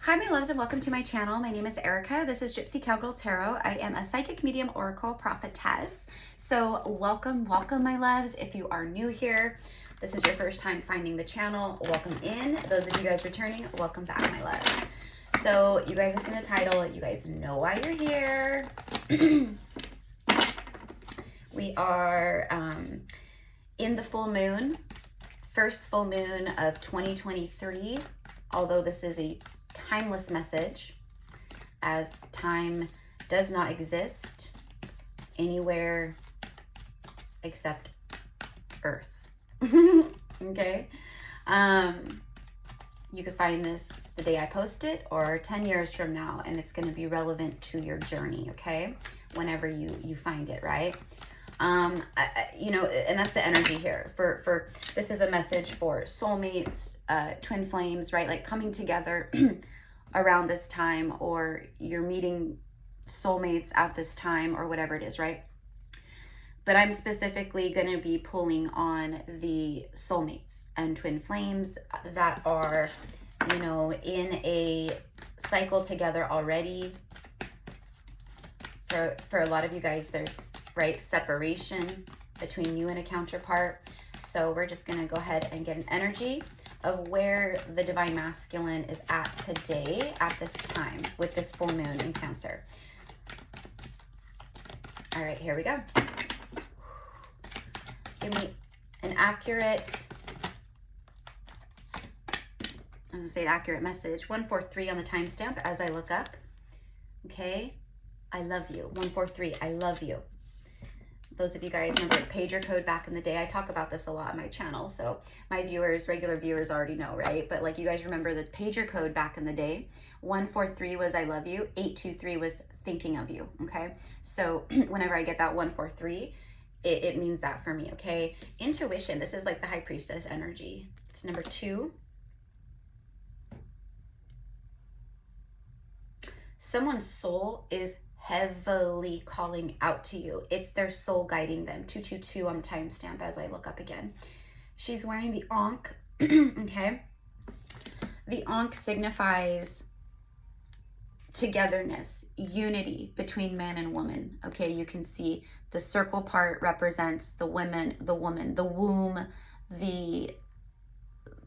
Hi, my loves, and welcome to my channel. My name is Erica. This is Gypsy Cowgirl Tarot. I am a psychic medium, oracle, prophetess. So welcome, my loves. If you are new here, this is your first time finding the channel, welcome in. Those of you guys returning, welcome back, my loves. So you guys have seen the title. You guys know why you're here. We are in the full moon, first full moon of 2023, although this is a timeless message, as time does not exist anywhere except Earth. Okay. You could find this the day I post it or 10 years from now, and it's going to be relevant to your journey. Okay, whenever you find it, right? You know, and that's the energy here for this is a message for soulmates, twin flames, right? Like coming together around this time, or you're meeting soulmates at this time, or whatever it is, right? But I'm specifically going to be pulling on the soulmates and twin flames that are, you know, in a cycle together already. For a lot of you guys, there's, right, separation between you and a counterpart. So we're just going to go ahead and get an energy of where the divine masculine is at today at this time with this full moon in Cancer. All right, here we go. Give me an accurate, I was going to say an accurate message. 143 on the timestamp as I look up. Okay. I love you. 143, I love you. Those of you guys remember the pager code back in the day. I talk about this a lot on my channel, so my viewers, regular viewers already know, right? But like, you guys remember the pager code back in the day. 143 was I love you. 823 was thinking of you, okay? So whenever I get that 143, it means that for me, okay? Intuition, this is like the High Priestess energy. It's number 2. Someone's soul is heavily calling out to you. It's their soul guiding them. 222 on the timestamp as I look up again. She's wearing the Ankh, okay? The Ankh signifies togetherness, unity between man and woman, okay? You can see the circle part represents the woman, the womb, the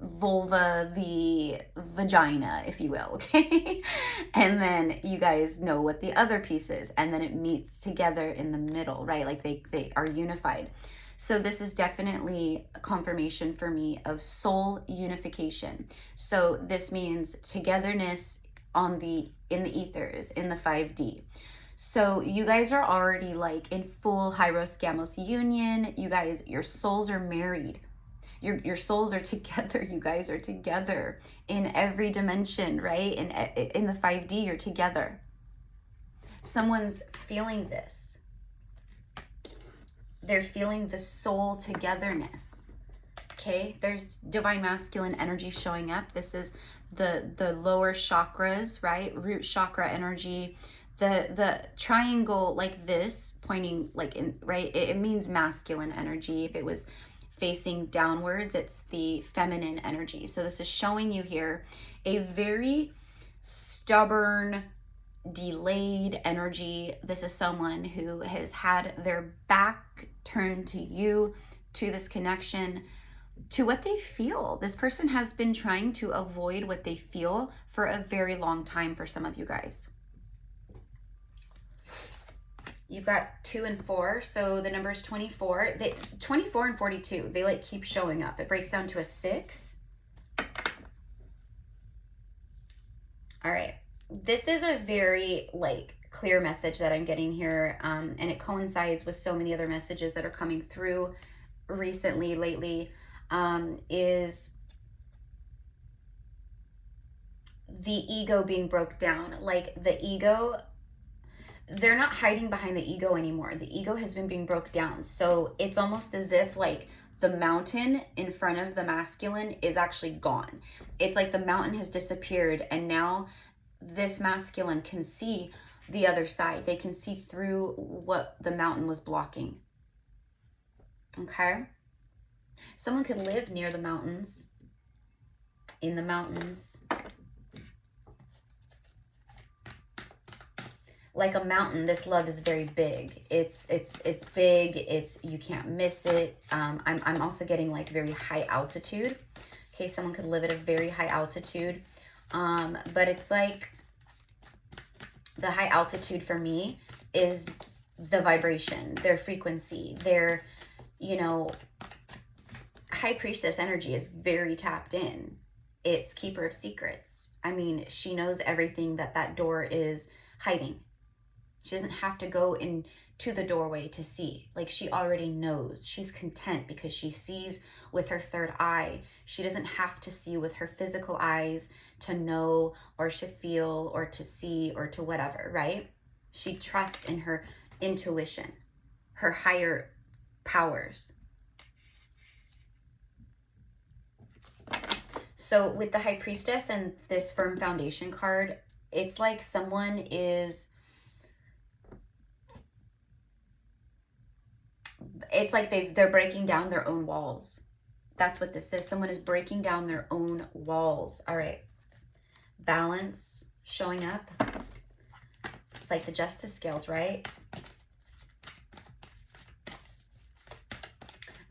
vulva, the vagina, if you will, okay? And then you guys know what the other piece is, and then it meets together in the middle, right? Like they are unified. So this is definitely a confirmation for me of soul unification. So this means togetherness in the ethers, in the 5D. So you guys are already like in full Hyros Gamos union. You guys, your souls are married. Your souls are together. You guys are together in every dimension, right? In the 5D, you're together. Someone's feeling this. They're feeling the soul togetherness. Okay, there's divine masculine energy showing up. This is the lower chakras, right? Root chakra energy. The triangle like this pointing like in, right? It means masculine energy. If it was facing downwards, it's the feminine energy. So this is showing you here a very stubborn, delayed energy. This is someone who has had their back turned to you, to this connection, to what they feel. This person has been trying to avoid what they feel for a very long time for some of you guys. You've got 2 and 4, so the number is 24. 24 and 42, they like keep showing up. It breaks down to a 6. All right, this is a very like clear message that I'm getting here, and it coincides with so many other messages that are coming through recently, lately, is the ego being broke down. Like the ego, they're not hiding behind the ego anymore. The ego has been being broke down. So it's almost as if like the mountain in front of the masculine is actually gone. It's like the mountain has disappeared, and now this masculine can see the other side. They can see through what the mountain was blocking. Okay? Someone could live near the mountains, in the mountains. like a mountain, this love is very big. It's big. You can't miss it. I'm also getting like very high altitude. Okay, someone could live at a very high altitude. But it's like the high altitude for me is the vibration, their frequency, their, you know, High Priestess energy is very tapped in. It's keeper of secrets. I mean, she knows everything that door is hiding. She doesn't have to go into the doorway to see. Like, she already knows. She's content because she sees with her third eye. She doesn't have to see with her physical eyes to know or to feel or to see or to whatever, right? She trusts in her intuition, her higher powers. So with the High Priestess and this firm foundation card, it's like someone is, it's like they're breaking down their own walls. That's what this is. Someone is breaking down their own walls. All right. Balance showing up. It's like the justice scales, right?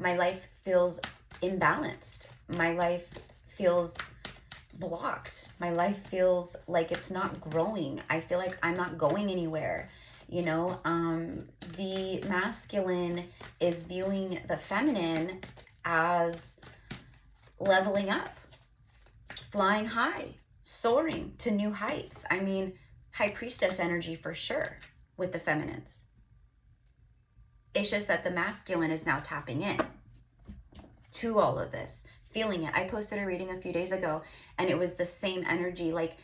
My life feels imbalanced. My life feels blocked. My life feels like it's not growing. I feel like I'm not going anywhere. You know, the masculine is viewing the feminine as leveling up, flying high, soaring to new heights. I mean, High Priestess energy for sure with the feminines. It's just that the masculine is now tapping in to all of this, feeling it. I posted a reading a few days ago and it was the same energy. Like,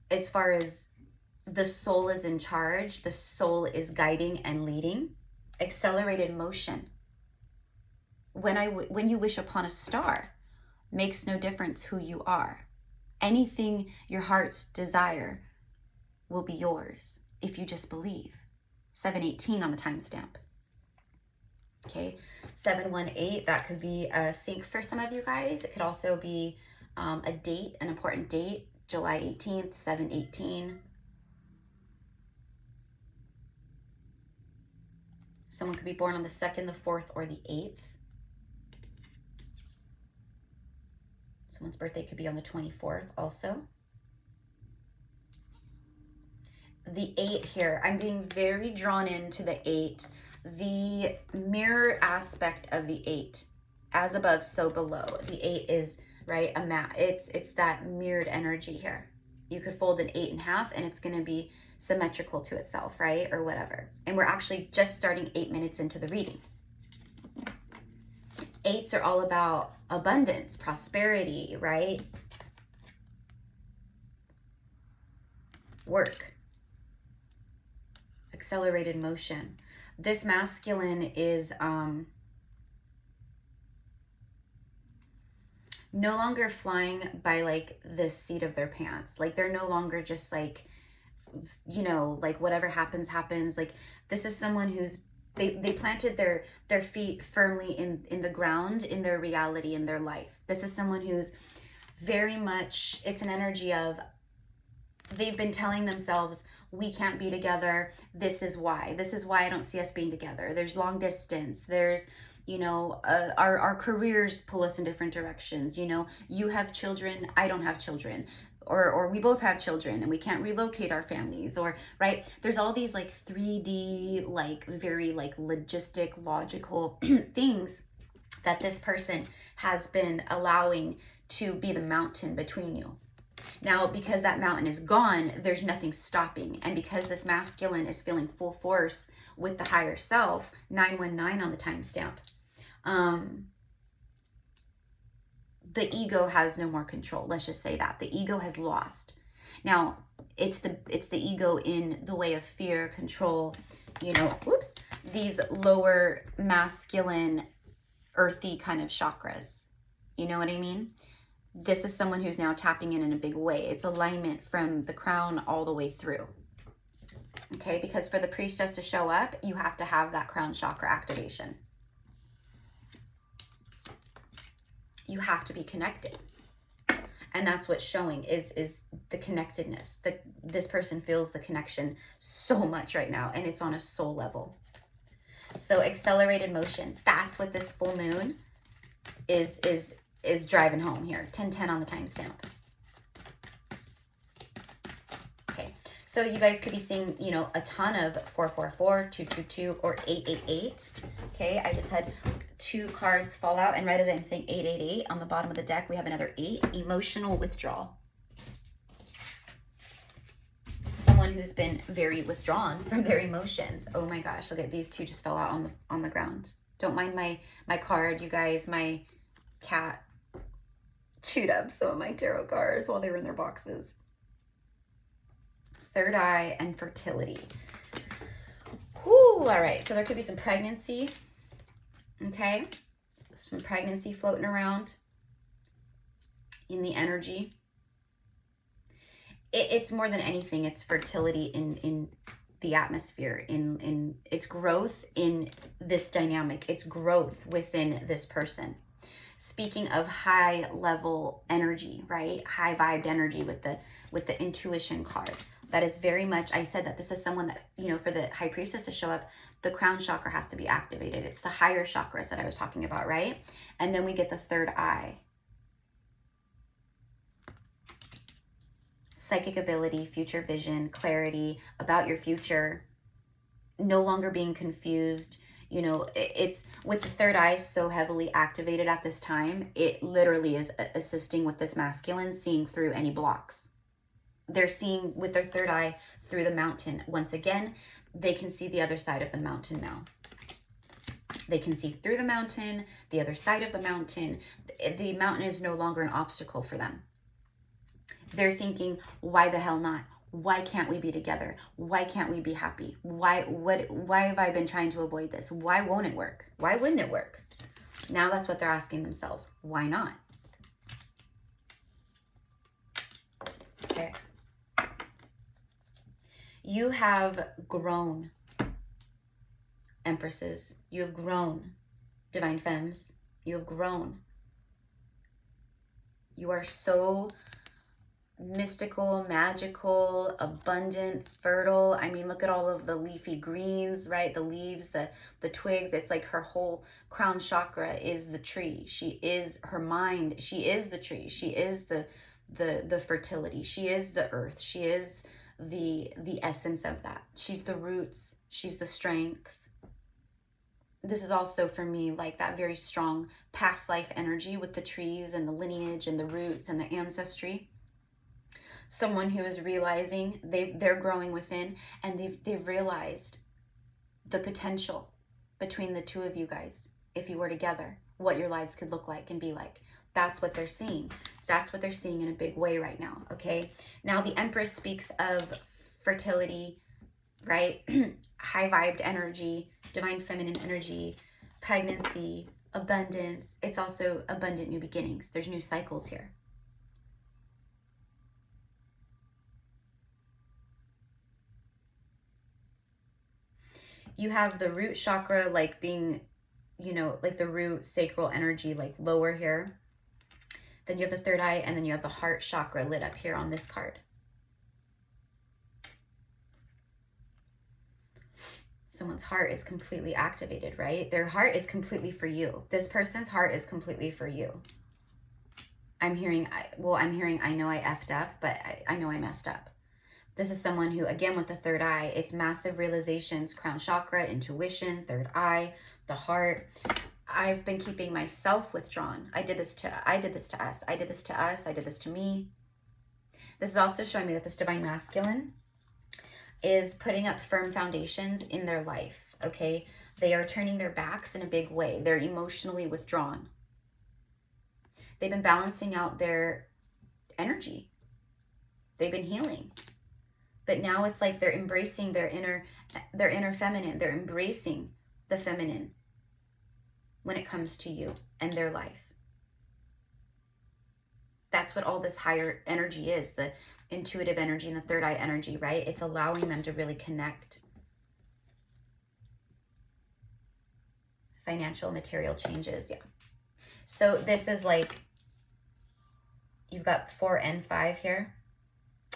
as far as the soul is in charge, the soul is guiding and leading. Accelerated motion. When you wish upon a star, makes no difference who you are. Anything your heart's desire will be yours if you just believe. 718 on the timestamp. Okay, 718, that could be a sync for some of you guys. It could also be a date, an important date, July 18th, 718. Someone could be born on the 2nd, the 4th, or the 8th. Someone's birthday could be on the 24th also. The 8 here, I'm being very drawn into the 8. The mirror aspect of the 8, as above, so below. The 8 is, right, a mat. It's that mirrored energy here. You could fold an 8 in half and it's going to be symmetrical to itself, right, or whatever. And we're actually just starting 8 minutes into the reading. 8s are all about abundance, prosperity, right? Work. Accelerated motion. This masculine is no longer flying by like the seat of their pants. Like, they're no longer just like, you know, like whatever happens, happens. Like, this is someone who's, they planted their feet firmly in the ground, in their reality, in their life. This is someone who's very much, it's an energy of, they've been telling themselves, we can't be together. This is why. This is why I don't see us being together. There's long distance. There's, you know, our careers pull us in different directions. You know, you have children, I don't have children. Or we both have children and we can't relocate our families, or, right? There's all these like 3D, like very like logistic, logical things that this person has been allowing to be the mountain between you. Now, because that mountain is gone, there's nothing stopping. And because this masculine is feeling full force with the higher self, 919 on the timestamp, the ego has no more control. Let's just say that. The ego has lost. Now, it's the ego in the way of fear, control, you know, whoops, these lower masculine, earthy kind of chakras. You know what I mean? This is someone who's now tapping in a big way. It's alignment from the crown all the way through. Okay, because for the priestess to show up, you have to have that crown chakra activation. You have to be connected. And that's what's showing is the connectedness. This person feels the connection so much right now, and it's on a soul level. So accelerated motion, that's what this full moon is driving home here. 1010 on the timestamp. Okay, so you guys could be seeing, you know, a ton of 444, 222, or 888. Okay, I just had 2 cards fall out, and right as I'm saying 888 on the bottom of the deck, we have another 8, emotional withdrawal. Someone who's been very withdrawn from their emotions. Oh my gosh, look at these 2 just fell out on the ground. Don't mind my card, you guys. My cat chewed up some of my tarot cards while they were in their boxes. Third eye and fertility. Whew, all right, so there could be some pregnancy. Okay, some pregnancy floating around in the energy. It's more than anything, it's fertility in the atmosphere, in its growth in this dynamic, it's growth within this person. Speaking of high level energy, right? High vibed energy with the intuition card. That is very much, I said that this is someone that, you know, for the High Priestess to show up, the crown chakra has to be activated. It's the higher chakras that I was talking about, right? And then we get the third eye. Psychic ability, future vision, clarity about your future, no longer being confused. You know, it's with the third eye so heavily activated at this time, it literally is assisting with this masculine seeing through any blocks. They're seeing with their third eye through the mountain. Once again, they can see the other side of the mountain now. They can see through the mountain, the other side of the mountain. The mountain is no longer an obstacle for them. They're thinking, why the hell not? Why can't we be together? Why can't we be happy? Why have I been trying to avoid this? Why won't it work? Why wouldn't it work? Now that's what they're asking themselves. Why not? Okay. You have grown, Empresses. You have grown, Divine Femmes. You have grown. You are so mystical, magical, abundant, fertile. I mean, look at all of the leafy greens, right? The leaves, the twigs. It's like her whole crown chakra is the tree. She is her mind. She is the tree. She is the fertility. She is the earth. She is the essence of that. She's the roots. She's the strength. This is also for me like that very strong past life energy with the trees and the lineage and the roots and the ancestry. Someone who is realizing they're growing within, and they've realized the potential between the two of you guys, if you were together, what your lives could look like and be like. That's what they're seeing. That's what they're seeing in a big way right now, okay? Now the Empress speaks of fertility, right? High vibed energy, divine feminine energy, pregnancy, abundance. It's also abundant new beginnings. There's new cycles here. You have the root chakra like being, you know, like the root sacral energy like lower here. Then you have the third eye, and then you have the heart chakra lit up here on this card. Someone's heart is completely activated, right? Their heart is completely for you. This person's heart is completely for you. I'm hearing, I know I effed up, but I know I messed up. This is someone who, again, with the third eye, it's massive realizations, crown chakra, intuition, third eye, the heart. I've been keeping myself withdrawn. I did this to us. I did this to us. I did this to me. This is also showing me that this divine masculine is putting up firm foundations in their life, okay? They are turning their backs in a big way. They're emotionally withdrawn. They've been balancing out their energy. They've been healing. But now it's like they're embracing their inner feminine. They're embracing the feminine when it comes to you and their life. That's what all this higher energy is, the intuitive energy and the third eye energy, right? It's allowing them to really connect. Financial, material changes, yeah. So this is like, You've got 4 and 5 here.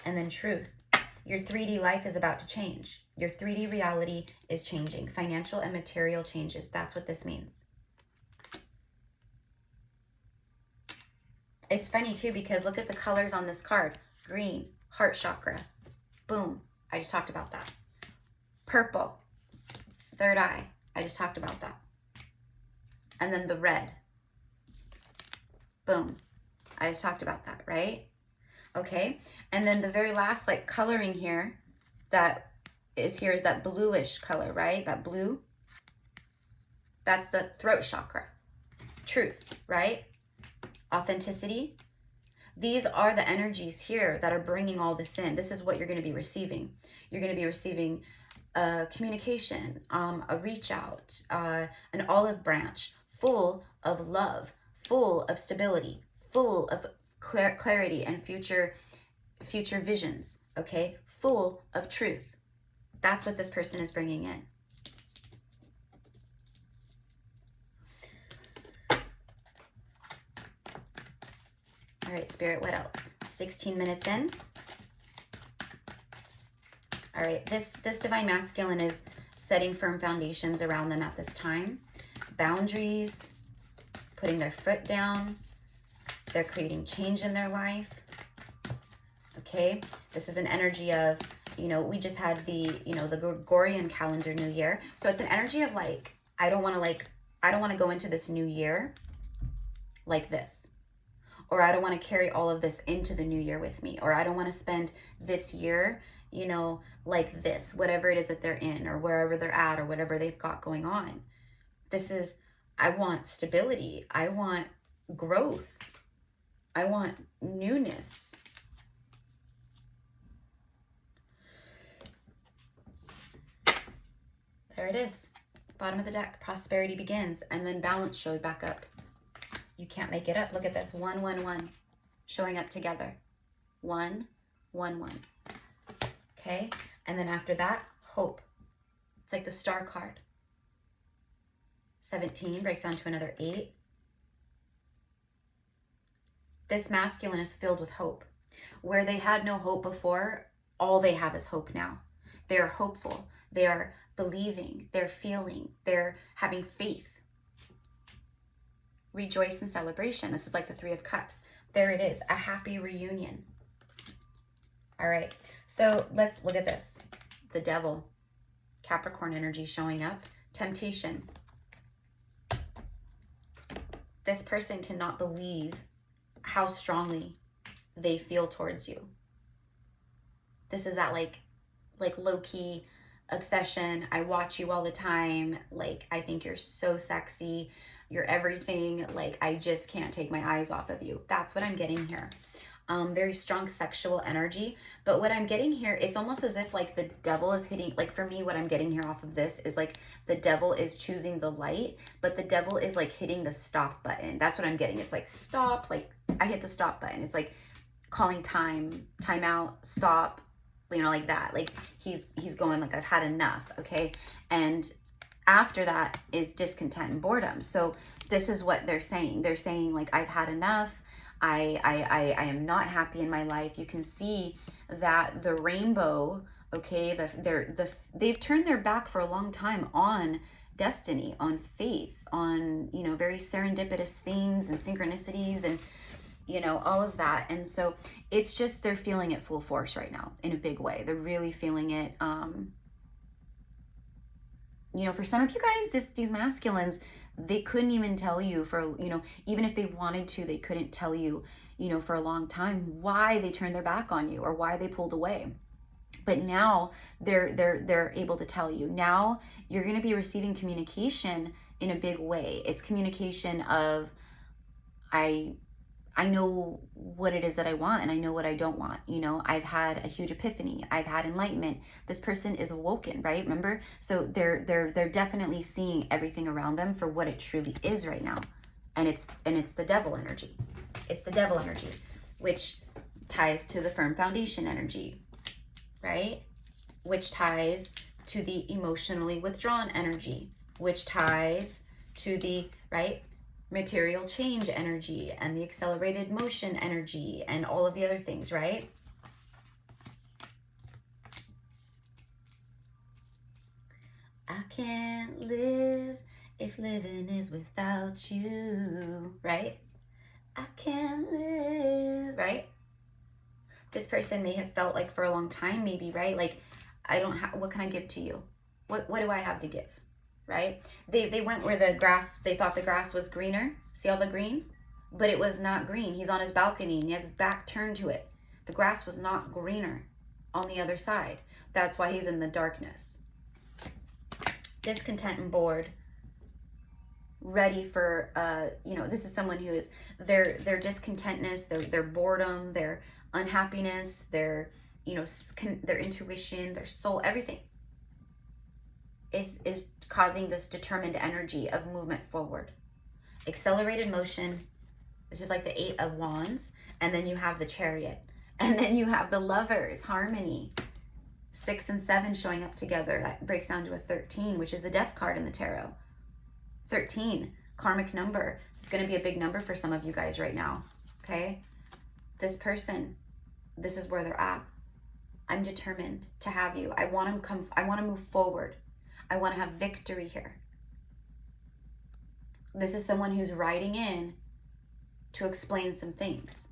And then truth. Your 3D life is about to change. Your 3D reality is changing. Financial and material changes. That's what this means. It's funny too, because look at the colors on this card. Green, heart chakra. Boom. I just talked about that. Purple, third eye. I just talked about that. And then the red. Boom. I just talked about that, right? Okay. And then the very last like coloring here that is here is that bluish color, right? That blue. That's the throat chakra. Truth, right? Authenticity. These are the energies here that are bringing all this in. This is what you're going to be receiving. You're going to be receiving communication, a reach out, an olive branch full of love, full of stability, full of clarity and future visions, okay? Full of truth. That's what this person is bringing in. All right, Spirit, what else? 16 minutes in. All right, this Divine Masculine is setting firm foundations around them at this time. Boundaries, putting their foot down. They're creating change in their life. Okay, this is an energy of, you know, we just had the, you know, the Gregorian calendar new year. So it's an energy of like, I don't want to go into this new year like this. Or I don't want to carry all of this into the new year with me. Or I don't want to spend this year, you know, like this, whatever it is that they're in or wherever they're at or whatever they've got going on. This is, I want stability. I want growth. I want newness. There it is. Bottom of the deck. Prosperity begins. And then balance showed back up. You can't make it up. Look at this. 1, 1, 1. Showing up together. 1, 1, 1. Okay. And then after that, hope. It's like the star card. 17 breaks down to another 8. This masculine is filled with hope. Where they had no hope before, all they have is hope now. They are hopeful. They are believing. They're feeling. They're having faith. Rejoice in celebration. This is like the 3 of Cups. There it is. A happy reunion. All right. So let's look at this. The Devil. Capricorn energy showing up. Temptation. This person cannot believe how strongly they feel towards you. This is that like low-key obsession. I watch you all the time. Like, I think you're so sexy. You're everything. Like, I just can't take my eyes off of you. That's what I'm getting here. Very strong sexual energy. But what I'm getting here, it's almost as if like the devil is hitting, like for me, what I'm getting here off of this is like the devil is choosing the light, but the devil is like hitting the stop button. That's what I'm getting. It's like stop, like I hit the stop button. It's like calling time out, stop, you know, like that. Like he's going like, I've had enough. Okay. And after that is discontent and boredom. So this is what they're saying. They're saying like, I've had enough. I am not happy in my life. You can see that the rainbow, okay, they've turned their back for a long time on destiny, on faith, on, you know, very serendipitous things and synchronicities and, you know, all of that. And so it's just, they're feeling it full force right now in a big way. They're really feeling it. You know, for some of you guys, these masculines, they couldn't even tell you for, you know, even if they wanted to, they couldn't tell you, you know, for a long time why they turned their back on you or why they pulled away. But now they're able to tell you. Now you're going to be receiving communication in a big way. It's communication of, I know what it is that I want and I know what I don't want. You know, I've had a huge epiphany. I've had enlightenment. This person is awoken, right? Remember? So they're definitely seeing everything around them for what it truly is right now. And it's the devil energy. It's the devil energy, which ties to the firm foundation energy, right? Which ties to the emotionally withdrawn energy, which ties to the, right? material change energy and the accelerated motion energy and all of the other things, right? I can't live if living is without you, right? I can't live, right? This person may have felt like for a long time, maybe, right? Like, I don't have, what can I give to you? What do I have to give, right? They went where the grass, they thought the grass was greener. See all the green? But it was not green. He's on his balcony and he has his back turned to it. The grass was not greener on the other side. That's why he's in the darkness. Discontent and bored. Ready for, this is someone who is, their discontentness, their boredom, their unhappiness, their, their intuition, their soul, everything is causing this determined energy of movement forward. Accelerated motion. This is like the 8 of Wands. And then you have the Chariot. And then you have the Lovers, harmony. 6 and 7 showing up together. That breaks down to a 13, which is the Death card in the tarot. 13, karmic number. This is going to be a big number for some of you guys right now. Okay? This person, this is where they're at. I'm determined to have you. I want to move forward. I want to have victory here. This is someone who's writing in to explain some things.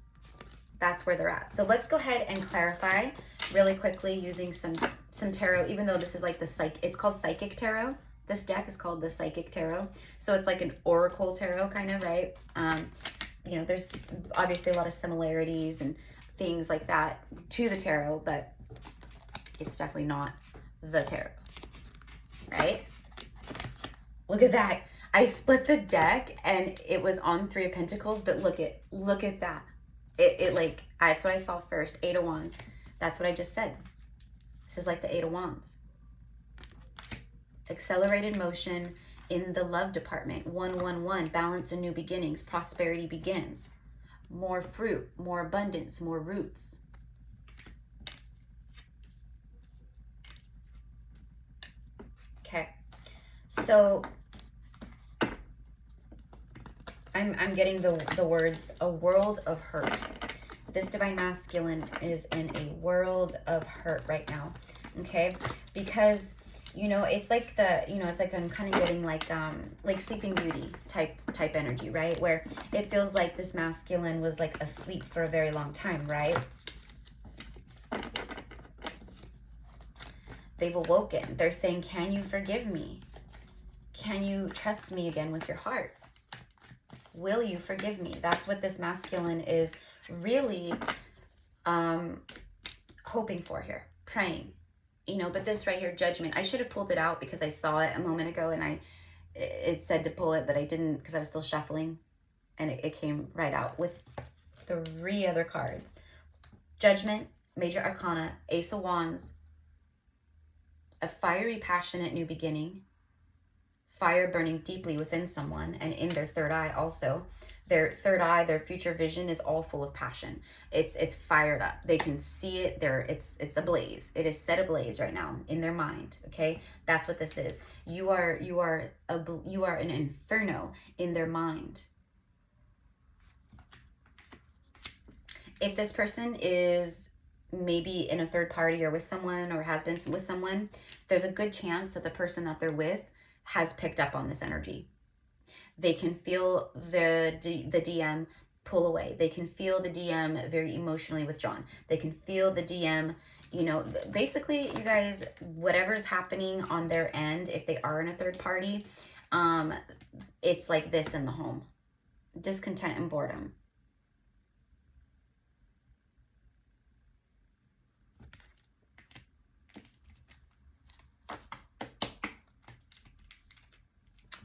That's where they're at. So let's go ahead and clarify really quickly using some tarot, even though this is like it's called Psychic Tarot. This deck is called the Psychic Tarot. So it's like an oracle tarot kind of, right? There's obviously a lot of similarities and things like that to the tarot, but it's definitely not the tarot, right? Look at that. I split the deck and it was on 3 of Pentacles, but look at that. It like, that's what I saw first. 8 of Wands. That's what I just said. This is like the 8 of Wands. Accelerated motion in the love department. 111, balance and new beginnings. Prosperity begins. More fruit, more abundance, more roots. Okay. So I'm getting the words, a world of hurt. This divine masculine is in a world of hurt right now. Okay? Because it's like it's like I'm kind of getting like Sleeping Beauty type energy, right? Where it feels like this masculine was like asleep for a very long time, right? They've awoken. They're saying, can you forgive me? Can you trust me again with your heart? Will you forgive me? That's what this masculine is really hoping for here, praying. But this right here, judgment. I should have pulled it out because I saw it a moment ago and it said to pull it, but I didn't because I was still shuffling. And it came right out with 3 other cards. Judgment, Major Arcana, Ace of Wands, a fiery, passionate new beginning, fire burning deeply within someone and in their third eye also. Their third eye, their future vision is all full of passion. It's fired up. They can see it. It's ablaze. It is set ablaze right now in their mind. Okay, that's what this is. You are an inferno in their mind. If this person is maybe in a third party or with someone or has been with someone, there's a good chance that the person that they're with has picked up on this energy. They can feel the DM pull away. They can feel the DM very emotionally withdrawn. They can feel the DM, basically, you guys, whatever's happening on their end, if they are in a third party, it's like this in the home. Discontent and boredom.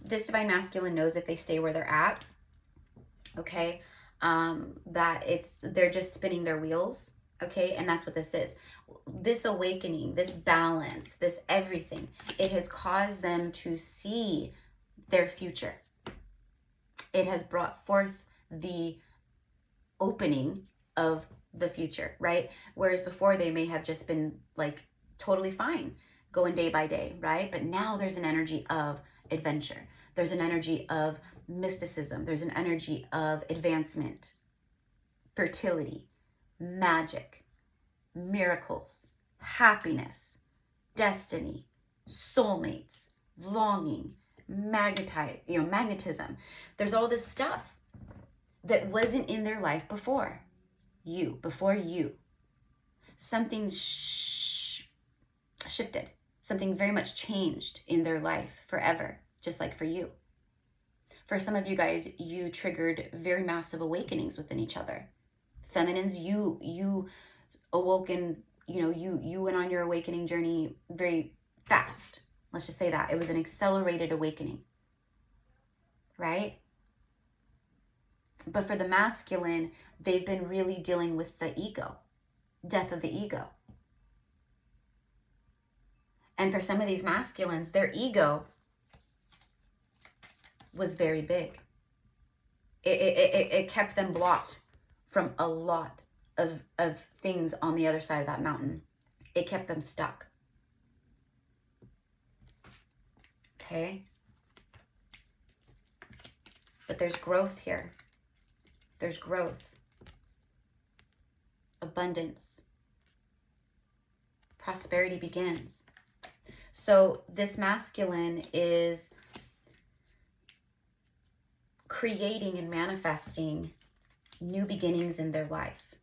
This divine masculine knows if they stay where they're at, okay, that they're just spinning their wheels, okay, and that's what this is. This awakening, this balance, this everything, it has caused them to see their future. It has brought forth the opening of the future, right? Whereas before they may have just been like totally fine going day by day, right? But now there's an energy of adventure. There's an energy of mysticism. There's an energy of advancement, fertility, magic, miracles, happiness, destiny, soulmates, longing, magnetism. There's all this stuff that wasn't in their life before you. Something shifted. Something very much changed in their life forever, just like for you. For some of you guys, you triggered very massive awakenings within each other. Feminines, you awoken, you went on your awakening journey very fast. Let's just say that. It was an accelerated awakening, right? But for the masculine, they've been really dealing with the ego, death of the ego. And for some of these masculines, their ego was very big. It kept them blocked from a lot of things on the other side of that mountain. It kept them stuck. Okay? But there's growth here. There's growth. Abundance. Prosperity begins. So this masculine is creating and manifesting new beginnings in their life.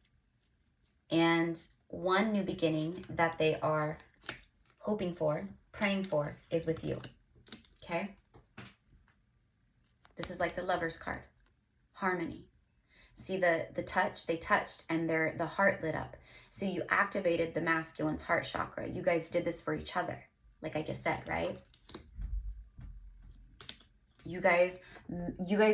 And one new beginning that they are hoping for, praying for, is with you. Okay? This is like the Lover's card. Harmony. See the touch? They touched and the heart lit up. So you activated the masculine's heart chakra. You guys did this for each other, like I just said, right? You guys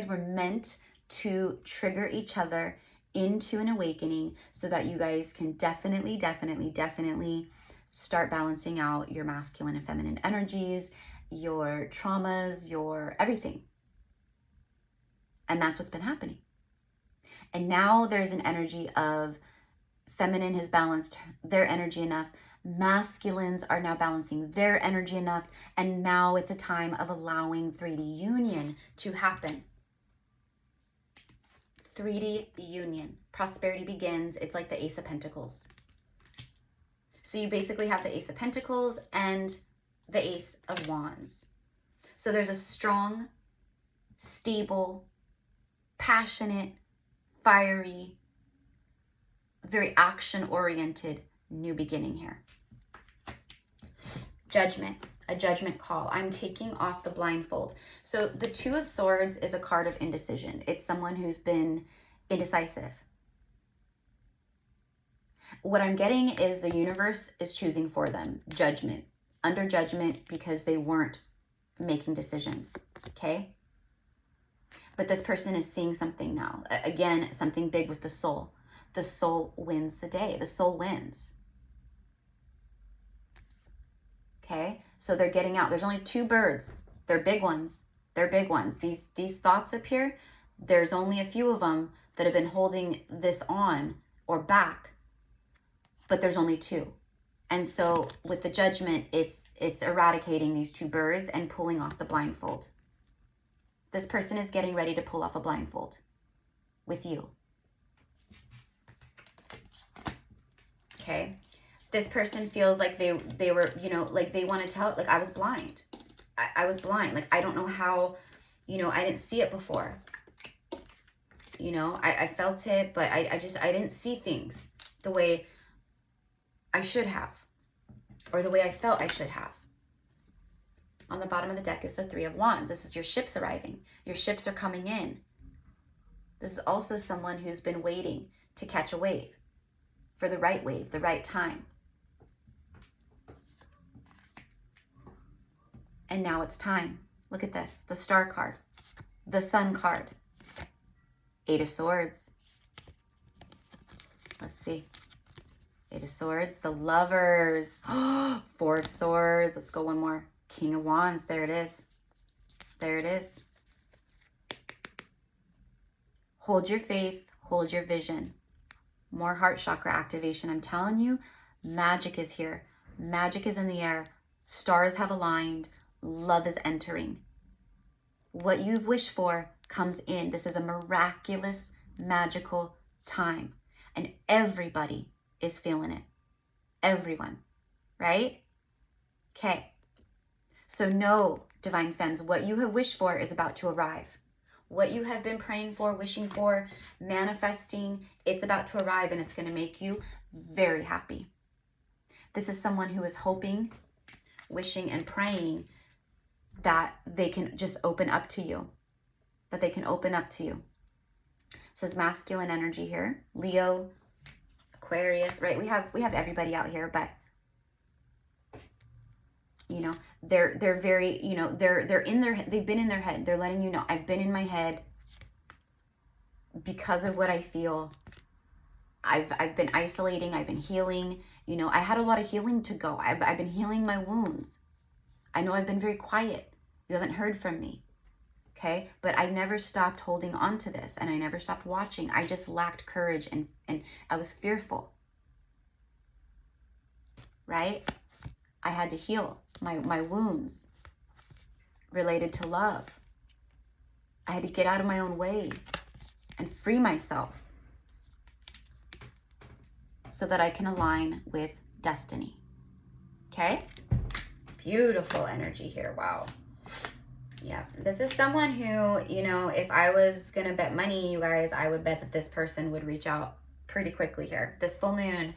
were meant to trigger each other into an awakening so that you guys can definitely start balancing out your masculine and feminine energies, your traumas, your everything. And that's what's been happening. And now there's an energy of feminine has balanced their energy enough. Masculines are now balancing their energy enough. And now it's a time of allowing 3D union to happen. 3D union. Prosperity begins. It's like the Ace of Pentacles. So you basically have the Ace of Pentacles and the Ace of Wands. So there's a strong, stable, passionate, fiery, very action-oriented new beginning here. Judgment, a judgment call. I'm taking off the blindfold. So the Two of Swords is a card of indecision. It's someone who's been indecisive. What I'm getting is the universe is choosing for them judgment, under judgment, because they weren't making decisions, okay? But this person is seeing something now. Again, something big with the soul. The soul wins the day. The soul wins. Okay? So they're getting out. There's only two birds. They're big ones. They're big ones. These thoughts up here, there's only a few of them that have been holding this on or back. But there's only two. And so with the judgment, it's eradicating these two birds and pulling off the blindfold. This person is getting ready to pull off a blindfold with you. Okay? This person feels like they were, like they want to tell, like I was blind. I was blind. Like I don't know how, I didn't see it before. I felt it, but I didn't see things the way I should have. Or the way I felt I should have. On the bottom of the deck is the Three of Wands. This is your ships arriving. Your ships are coming in. This is also someone who's been waiting to catch a wave. For the right time. And now it's time. Look at this. The Star card. The Sun card. Eight of Swords. Let's see. Eight of Swords. The Lovers. Four of Swords. Let's go one more. King of Wands. There it is. There it is. Hold your faith. Hold your vision. More heart chakra activation. I'm telling you, magic is here. Magic is in the air. Stars have aligned. Love is entering. What you've wished for comes in. This is a miraculous, magical time. And everybody is feeling it. Everyone, right? Okay. So know, Divine Femmes, what you have wished for is about to arrive. What you have been praying for, wishing for, manifesting, it's about to arrive, and it's going to make you very happy. This is someone who is hoping, wishing, and praying that they can just open up to you. That they can open up to you. This is masculine energy here. Leo, Aquarius, right? We have everybody out here, but you know, they're very, you know, they've been in their head. They're letting you know, I've been in my head because of what I feel. I've been isolating, I've been healing. You know, I had a lot of healing to go. I've been healing my wounds. I know I've been very quiet. You haven't heard from me. Okay? But I never stopped holding on to this, and I never stopped watching. I just lacked courage, and I was fearful. Right? I had to heal my wounds related to love. I had to get out of my own way and free myself so that I can align with destiny. Okay? Beautiful energy here. Wow. Yeah. This is someone who, you know, if I was going to bet money, you guys, I would bet that this person would reach out pretty quickly here. This full moon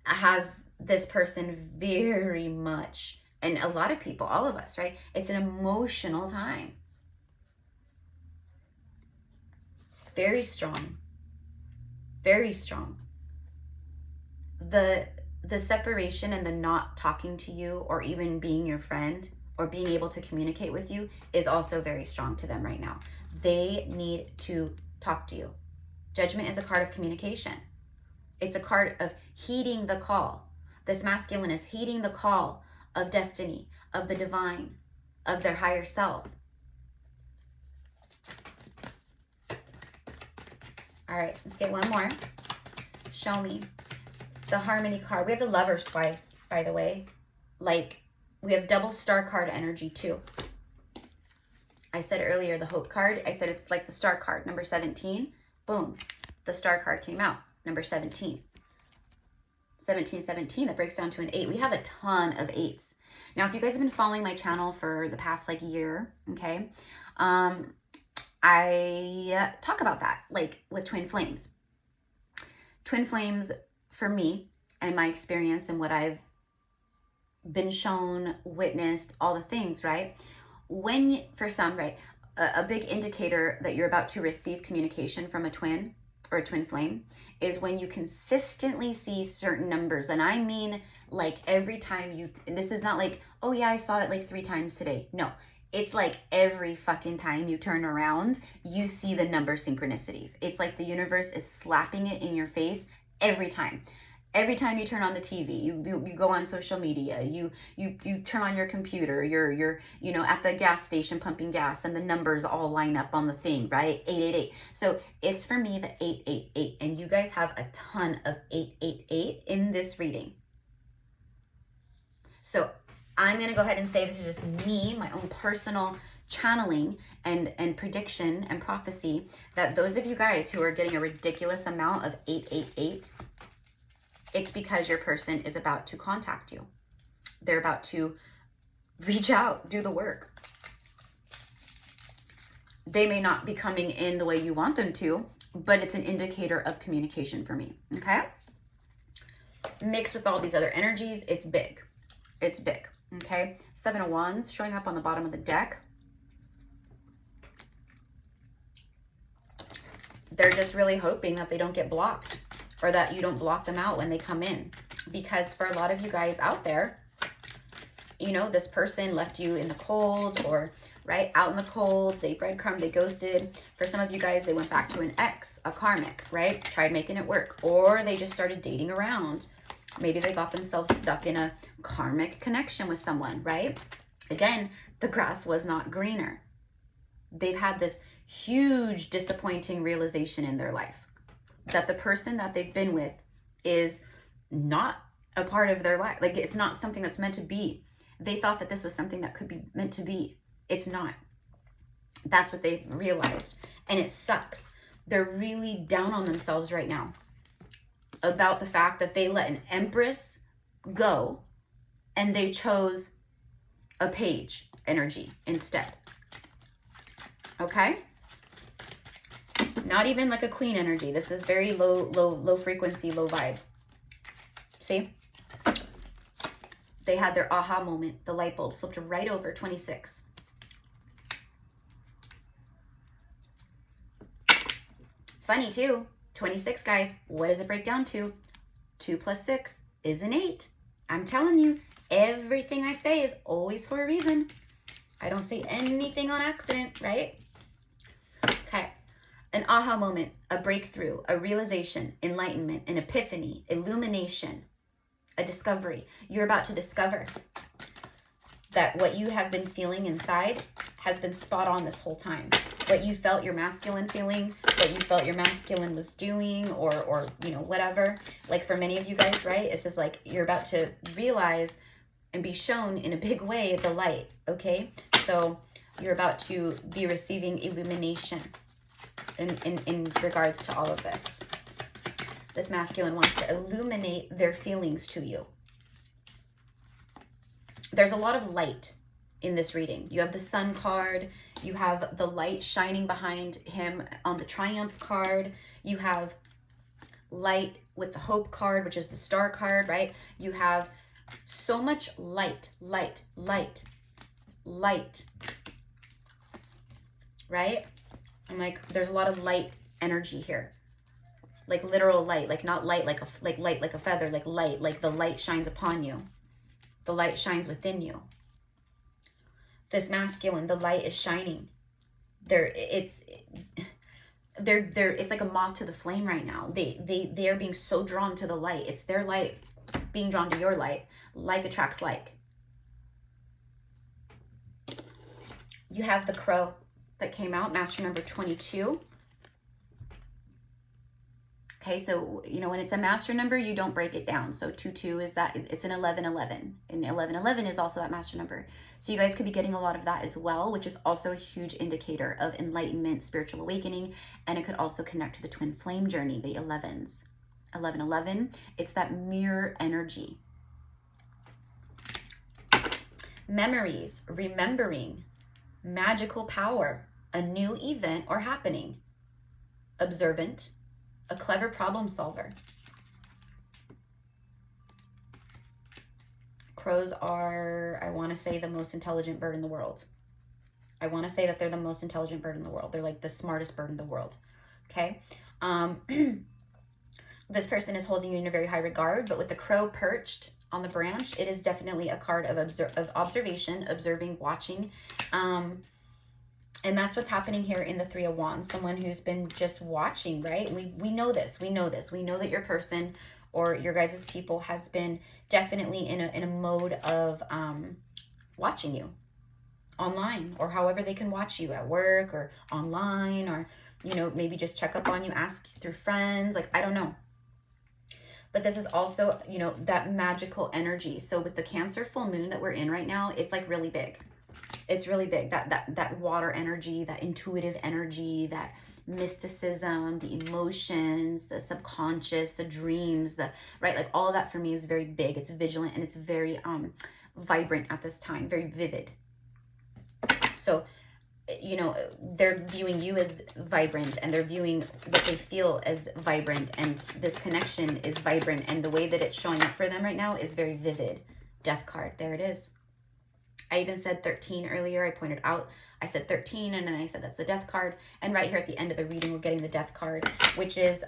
has this person very much, and a lot of people, all of us, right? It's an emotional time. Very strong. Very strong. The separation and the not talking to you or even being your friend or being able to communicate with you is also very strong to them right now. They need to talk to you. Judgment is a card of communication. It's a card of heeding the call. This masculine is heeding the call of destiny, of the divine, of their higher self. All right, let's get one more. Show me the Harmony card. We have the Lovers twice, by the way. Like, we have double star card energy too. I said earlier the Hope card. I said it's like the star card, number 17. Boom, the star card came out, number 17. 1717, that breaks down to an 8. We have a ton of 8s. Now, if you guys have been following my channel for the past like year, okay, I talk about that, like with twin flames. Twin flames, for me and my experience and what I've been shown, witnessed, all the things, right? When, for some, right, a big indicator that you're about to receive communication from a twin or a twin flame is when you consistently see certain numbers. And I mean, like every time you, this is not like, oh yeah, I saw it like 3 times today. No, it's like every fucking time you turn around, you see the number synchronicities. It's like the universe is slapping it in your face every time. Every time you turn on the TV, you go on social media, you turn on your computer, you're you know, at the gas station pumping gas, and the numbers all line up on the thing, right? 888. So it's for me the 888, and you guys have a ton of 888 in this reading. So I'm gonna go ahead and say this is just me, my own personal channeling and prediction and prophecy, that those of you guys who are getting a ridiculous amount of 888, it's because your person is about to contact you. They're about to reach out, do the work. They may not be coming in the way you want them to, but it's an indicator of communication for me, okay? Mixed with all these other energies, it's big. It's big, okay? 7 of Wands showing up on the bottom of the deck. They're just really hoping that they don't get blocked, or that you don't block them out when they come in. Because for a lot of you guys out there, you know, this person left you in the cold, or right out in the cold, they breadcrumbed, they ghosted. For some of you guys, they went back to an ex, a karmic, right? Tried making it work, or they just started dating around. Maybe they got themselves stuck in a karmic connection with someone, right? Again, the grass was not greener. They've had this huge disappointing realization in their life that the person that they've been with is not a part of their life. Like, it's not something that's meant to be. They thought that this was something that could be meant to be. It's not. That's what they realized. And it sucks. They're really down on themselves right now about the fact that they let an empress go and they chose a page energy instead. Okay? Not even like a queen energy. This is very low frequency, low vibe. See? They had their aha moment. The light bulb slipped right over 26. Funny too. 26, guys. What does it break down to? 2 plus 6 is an 8. I'm telling you, everything I say is always for a reason. I don't say anything on accident, right? Okay. An aha moment, a breakthrough, a realization, enlightenment, an epiphany, illumination, a discovery. You're about to discover that what you have been feeling inside has been spot on this whole time. What you felt your masculine feeling, what you felt your masculine was doing, or you know, whatever. Like for many of you guys, right? It's just like you're about to realize and be shown in a big way the light, okay? So you're about to be receiving illumination in regards to all of this. This masculine wants to illuminate their feelings to you. There's a lot of light in this reading. You have the Sun card. You have the light shining behind him on the Triumph card. You have light with the Hope card, which is the Star card, right? You have so much light, light, light, light, right? I'm like, there's a lot of light energy here. Like literal light, like not light like light like a feather, like light, like the light shines upon you. The light shines within you. This masculine, the light is shining. It's like a moth to the flame right now. They are being so drawn to the light. It's their light being drawn to your light. Like attracts like. You have the crow that came out, master number 22. Okay, so, you know, when it's a master number, you don't break it down. So 22 is that, it's an 1111. And 1111 is also that master number. So you guys could be getting a lot of that as well, which is also a huge indicator of enlightenment, spiritual awakening. And it could also connect to the twin flame journey, the 11s. 1111, it's that mirror energy. Memories, remembering, magical power, a new event or happening. Observant, a clever problem solver. Crows are, I want to say, the most intelligent bird in the world. I want to say that they're the most intelligent bird in the world. They're like the smartest bird in the world. Okay. This person is holding you in a very high regard, but with the crow perched on the branch, it is definitely a card of observation, observing, watching. And that's what's happening here in the Three of Wands. Someone who's been just watching, right? We know this. We know this. We know that your person or your guys' people has been definitely in a mode of watching you online, or however they can watch you at work or online, or, you know, maybe just check up on you, ask through friends. Like, I don't know. But this is also, you know, that magical energy. So with the Cancer full moon that we're in right now, it's like really big. It's really big. That water energy, that intuitive energy, that mysticism, the emotions, the subconscious, the dreams, right? Like all of that for me is very big. It's vigilant and it's very vibrant at this time, very vivid. So, you know, they're viewing you as vibrant and they're viewing what they feel as vibrant, and this connection is vibrant, and the way that it's showing up for them right now is very vivid. Death card, there it is. I even said 13 earlier. I pointed out, I said 13, and then I said that's the death card. And right here at the end of the reading, we're getting the death card, which is,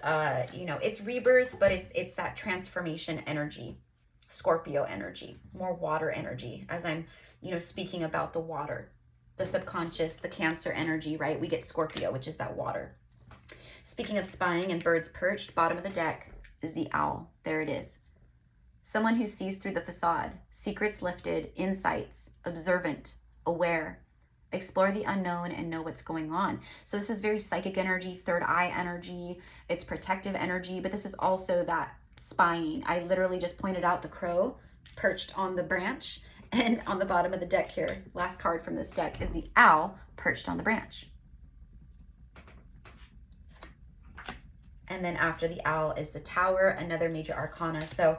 you know, it's rebirth, but it's that transformation energy, Scorpio energy, more water energy, as I'm, you know, speaking about the water, the subconscious, the Cancer energy, right? We get Scorpio, which is that water. Speaking of spying and birds perched, bottom of the deck is the owl. There it is. Someone who sees through the facade, secrets lifted, insights, observant, aware, explore the unknown and know what's going on. So this is very psychic energy, third eye energy, it's protective energy, but this is also that spying. I literally just pointed out the crow perched on the branch, And on the bottom of the deck here, last card from this deck is the owl perched on the branch. And then after the owl is the tower, another major arcana. So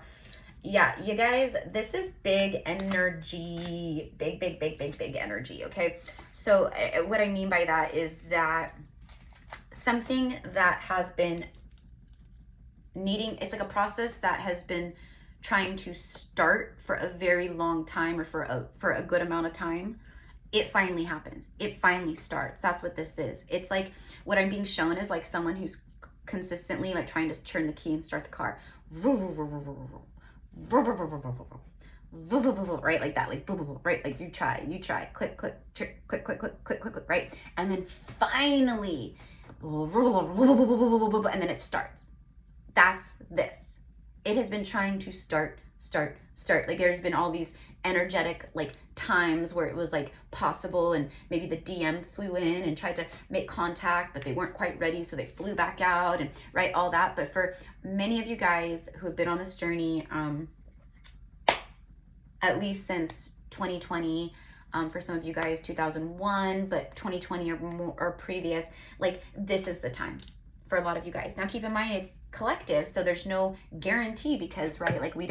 yeah, you guys, this is big energy, big energy, okay? So what I mean by that is that something that has been needing, it's like a process that has been trying to start for a very long time, or for a good amount of time. It finally happens. It finally starts. That's what this is. It's like what I'm being shown is like someone who's consistently like trying to turn the key and start the car. Right, like that, like right, like you try, click, click, right, and then finally, and then it starts. That's this. It has been trying to start. Like there's been all these energetic like times where it was like possible, and maybe the DM flew in and tried to make contact, but they weren't quite ready, so they flew back out, and right, all that. But for many of you guys who have been on this journey, at least since 2020, for some of you guys 2001, but 2020 or more or previous, like this is the time for a lot of you guys. Now keep in mind it's collective, so there's no guarantee, because right, like we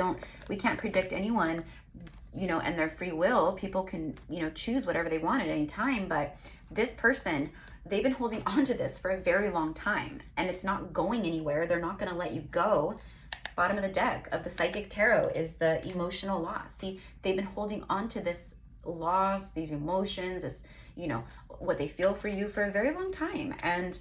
can't predict anyone, you know, and their free will. People can, you know, choose whatever they want at any time, but this person, they've been holding on to this for a very long time, and it's not going anywhere. They're not going to let you go. Bottom of the deck of the Psychic Tarot is the emotional loss. See, they've been holding on to this loss, these emotions, this, you know, what they feel for you for a very long time, and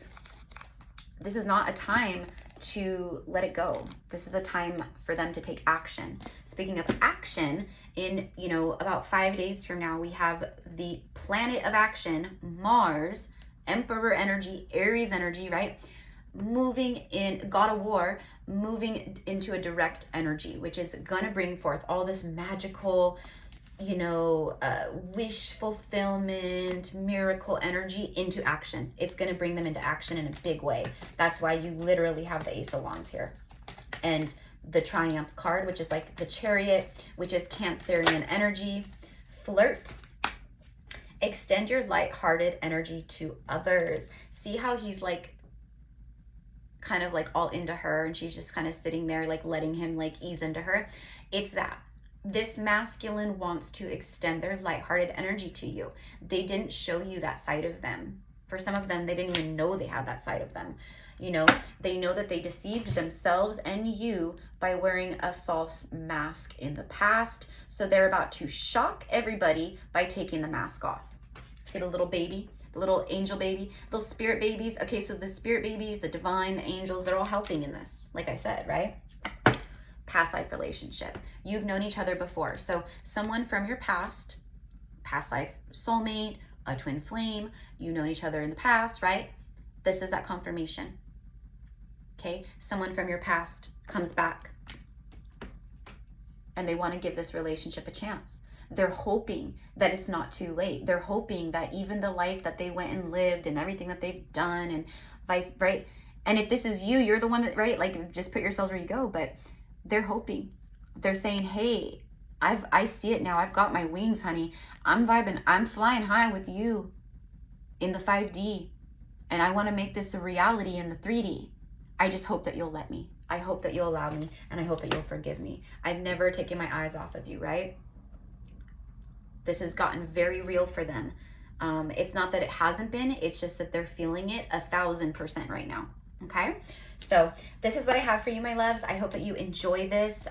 this is not a time to let it go. This is a time for them to take action. Speaking of action, in, you know, about 5 days from now, we have the planet of action, Mars, Emperor energy, Aries energy, right? Moving in, God of War, moving into a direct energy, which is gonna bring forth all this magical, you know, wish fulfillment, miracle energy into action. It's going to bring them into action in a big way. That's why you literally have the Ace of Wands here. And the Triumph card, which is like the Chariot, which is Cancerian energy. Flirt. Extend your lighthearted energy to others. See how he's like kind of like all into her, and she's just kind of sitting there like letting him like ease into her. It's that. This masculine wants to extend their lighthearted energy to you. They didn't show you that side of them. For some of them, they didn't even know they had that side of them. You know, they know that they deceived themselves and you by wearing a false mask in the past. So they're about to shock everybody by taking the mask off. See the little baby, the little angel baby, little spirit babies. Okay, so the spirit babies, the divine, the angels, they're all helping in this, like I said, right? Past life relationship. You've known each other before. So someone from your past life soulmate, a twin flame, you've known each other in the past, right? This is that confirmation. Okay, someone from your past comes back and they want to give this relationship a chance. They're hoping that it's not too late. They're hoping that even the life that they went and lived and everything that they've done and vice, right? And if this is you, you're the one that, right? Like just put yourselves where you go, but they're hoping. They're saying, hey, I see it now. I've got my wings, honey. I'm vibing. I'm flying high with you in the 5D. And I want to make this a reality in the 3D. I just hope that you'll let me. I hope that you'll allow me. And I hope that you'll forgive me. I've never taken my eyes off of you, right? This has gotten very real for them. It's not that it hasn't been. It's just that they're feeling it 1000% right now. Okay? So this is what I have for you, my loves. I hope that you enjoy this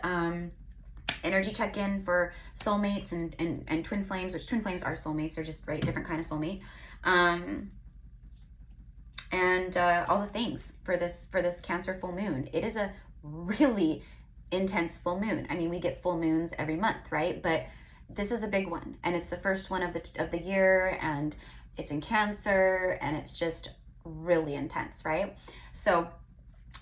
energy check-in for soulmates and twin flames, which twin flames are soulmates. They're just, right, different kind of soulmate. And all the things for this Cancer full moon. It is a really intense full moon. I mean, we get full moons every month, right? But this is a big one, and it's the first one of the year, and it's in Cancer, and it's just really intense, right? So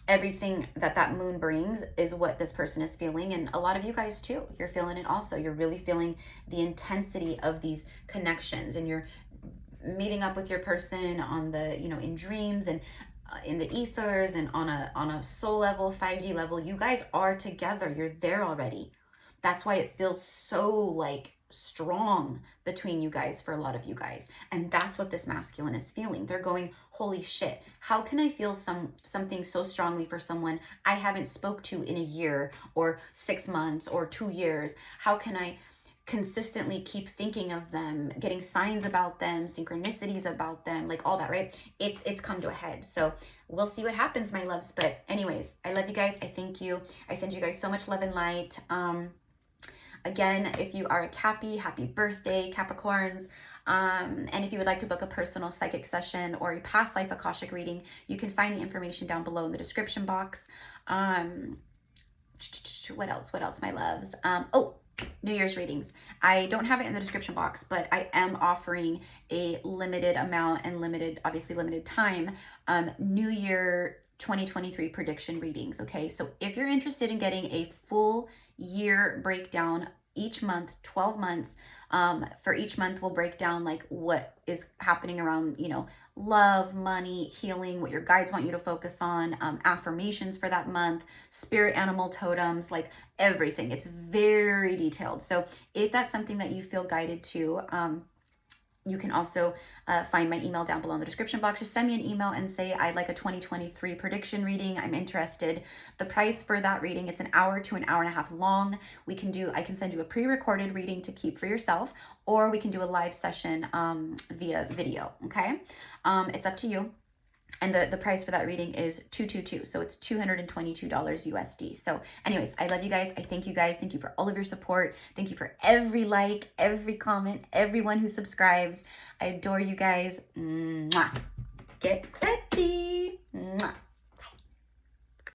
everything that moon brings is what this person is feeling, and a lot of you guys too, you're feeling it also. You're really feeling the intensity of these connections, and you're meeting up with your person on the, you know, in dreams and in the ethers and on a soul level, 5D level. You guys are together. You're there already. That's why it feels so like strong between you guys for a lot of you guys. And that's what this masculine is feeling. They're going, holy shit, how can I feel something so strongly for someone I haven't spoke to in a year or 6 months or 2 years? How can I consistently keep thinking of them, getting signs about them, synchronicities about them, like all that, right? It's come to a head. So we'll see what happens, my loves. But anyways, I love you guys. I thank you. I send you guys so much love and light. Again, if you are a Cappy, happy birthday, Capricorns. And if you would like to book a personal psychic session or a past life Akashic reading, you can find the information down below in the description box. What else, my loves? Oh, New Year's readings. I don't have it in the description box, but I am offering a limited amount and obviously limited time, New Year 2023 prediction readings. Okay, so if you're interested in getting a full year breakdown each month, 12 months, for each month we'll break down like what is happening around, love, money, healing, what your guides want you to focus on, affirmations for that month, spirit animal totems, like everything. It's very detailed. So if that's something that you feel guided to, you can also find my email down below in the description box. Just send me an email and say, I'd like a 2023 prediction reading. I'm interested. The price for that reading, it's an hour to an hour and a half long. I can send you a pre-recorded reading to keep for yourself, or we can do a live session via video, okay? It's up to you. And the price for that reading is $222. So it's $222 USD. So anyways, I love you guys. I thank you guys. Thank you for all of your support. Thank you for every like, every comment, everyone who subscribes. I adore you guys. Mwah. Get ready. Mwah.